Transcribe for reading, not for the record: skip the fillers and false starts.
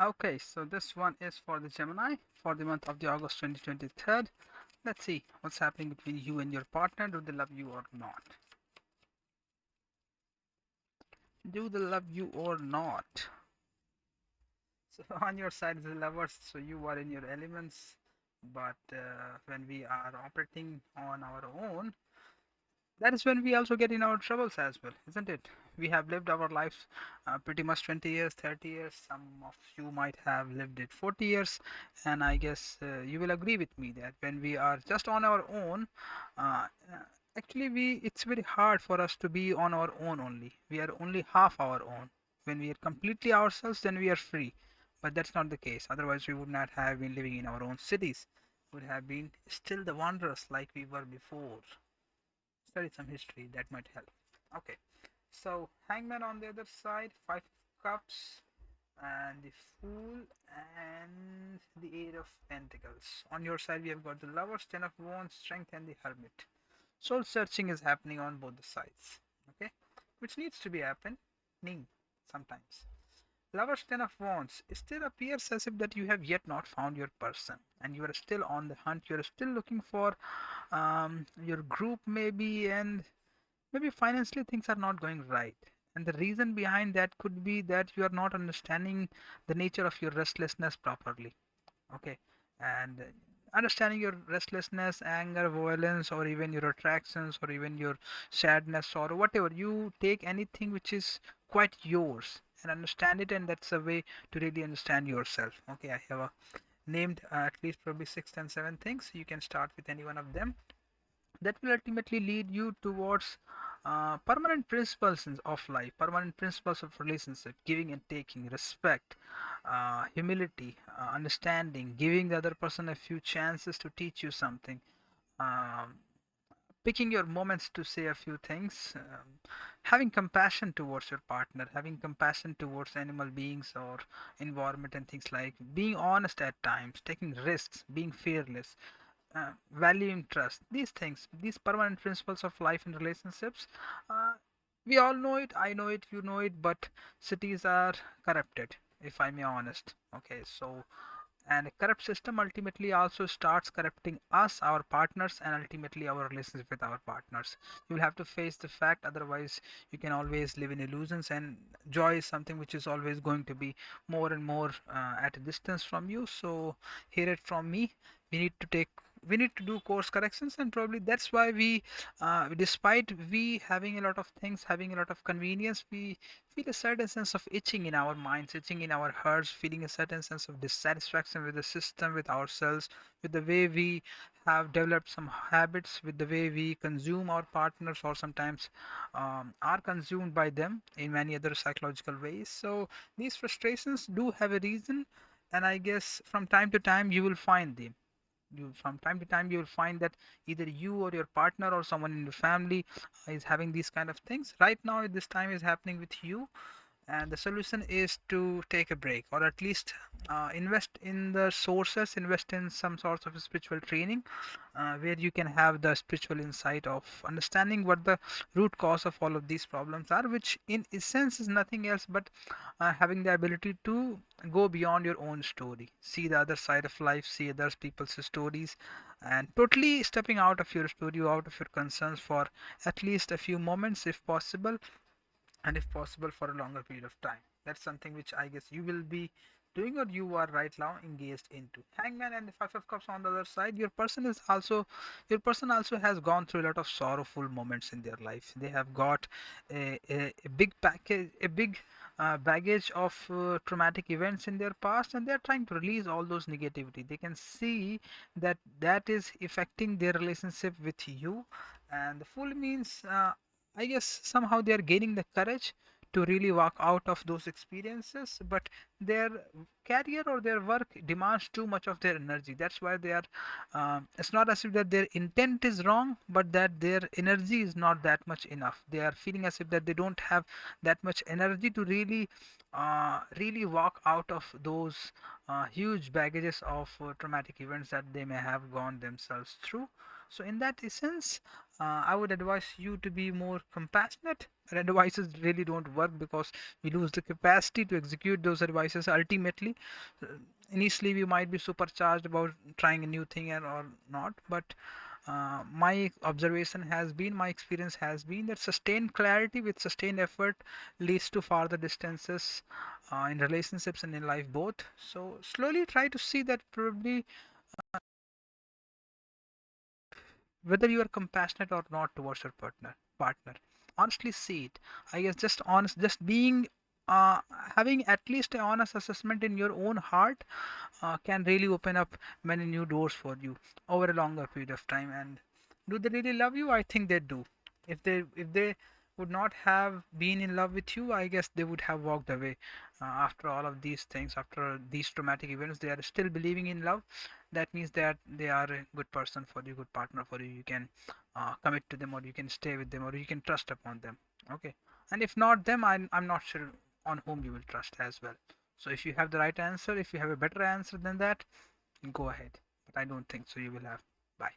Okay, so this one is for the Gemini for the month of the August 2023. Let's see what's happening between you and your partner. Do they love you or not? Do they love you or not? So on your side is the lovers, so you are in your elements. But when we are operating on our own, that is when we also get in our troubles as well, isn't it? We have lived our lives pretty much 20 years, 30 years. Some of you might have lived it 40 years, and I guess you will agree with me that when we are just on our own, uh, actually we it's very hard for us to be on our own only. We are only half our own. When we are completely ourselves, then we are free. But that's not the case. Otherwise, we would not have been living in our own cities. We would have been still the wanderers like we were before. Study some history, that might help. Okay, so hangman on the other side, five of cups, and the fool, and the eight of pentacles. On your side we have got the lovers, ten of wands, strength, and the hermit. Soul searching is happening on both the sides, okay, which needs to be happening sometimes. Lovers, ten of wands. It still appears as if that you have yet not found your person, and you are still on the hunt. You are still looking for your group, maybe, and maybe financially things are not going right. And the reason behind that could be that you are not understanding the nature of your restlessness properly. Okay, and understanding your restlessness, anger, violence, or even your attractions, or even your sadness, or whatever, you take anything which is quite yours and understand it, and that's a way to really understand yourself. Okay, I have named at least probably six and seven things. You can start with any one of them. That will ultimately lead you towards permanent principles of life, permanent principles of relationship, giving and taking, respect, humility, understanding, giving the other person a few chances to teach you something, um, picking your moments to say a few things, having compassion towards your partner, having compassion towards animal beings or environment, and things like being honest at times, taking risks, being fearless, valuing trust. These things, these permanent principles of life and relationships, uh, we all know it. I know it, you know it, but cities are corrupted, if I may honest. Okay, so, and a corrupt system ultimately also starts corrupting us, our partners, and ultimately our relationship with our partners. You will have to face the fact, otherwise you can always live in illusions, and joy is something which is always going to be more and more at a distance from you. So hear it from me, we need to take, we need to do course corrections, and probably that's why we, despite we having a lot of things, having a lot of convenience, we feel a certain sense of itching in our minds, itching in our hearts, feeling a certain sense of dissatisfaction with the system, with ourselves, with the way we have developed some habits, with the way we consume our partners, or sometimes are consumed by them in many other psychological ways. So these frustrations do have a reason, and I guess from time to time you will find them. You, from time to time you will find that either you or your partner or someone in your family is having these kind of things. Right now this time is happening with you, and the solution is to take a break, or at least invest in the sources, invest in some sorts of spiritual training, where you can have the spiritual insight of understanding what the root cause of all of these problems are, which in essence is nothing else but having the ability to go beyond your own story, see the other side of life, see other people's stories, and totally stepping out of your story, out of your concerns for at least a few moments if possible, and if possible for a longer period of time. That's something which I guess you will be doing, or you are right now engaged into. Hangman and the five of cups on the other side, your person also has gone through a lot of sorrowful moments in their life. They have got a big package, a big baggage of traumatic events in their past, and they're trying to release all those negativity. They can see that that is affecting their relationship with you, and the fool means, I guess somehow they are gaining the courage to really walk out of those experiences, but their career or their work demands too much of their energy. That's why they are. It's not as if that their intent is wrong, but that their energy is not that much enough. They are feeling as if that they don't have that much energy to really, really walk out of those huge baggages of traumatic events that they may have gone themselves through. So, in that essence, I would advise you to be more compassionate, And advices really don't work because we lose the capacity to execute those advices ultimately. Uh, Initially we might be supercharged about trying a new thing or not, but my observation has been, my experience has been that sustained clarity with sustained effort leads to farther distances in relationships and in life both. So slowly try to see that probably whether you are compassionate or not towards your partner, honestly see it. I guess just honest, just being uh, having at least an honest assessment in your own heart can really open up many new doors for you over a longer period of time. And do they really love you? I think they do. If they would not have been in love with you, I guess they would have walked away. After all of these things, after these traumatic events, they are still believing in love. That means that they are a good person for you, good partner for you. You can commit to them, or you can stay with them, or you can trust upon them. Okay. And if not them, I'm not sure on whom you will trust as well. So if you have the right answer, if you have a better answer than that, go ahead. But I don't think so you will have. Bye.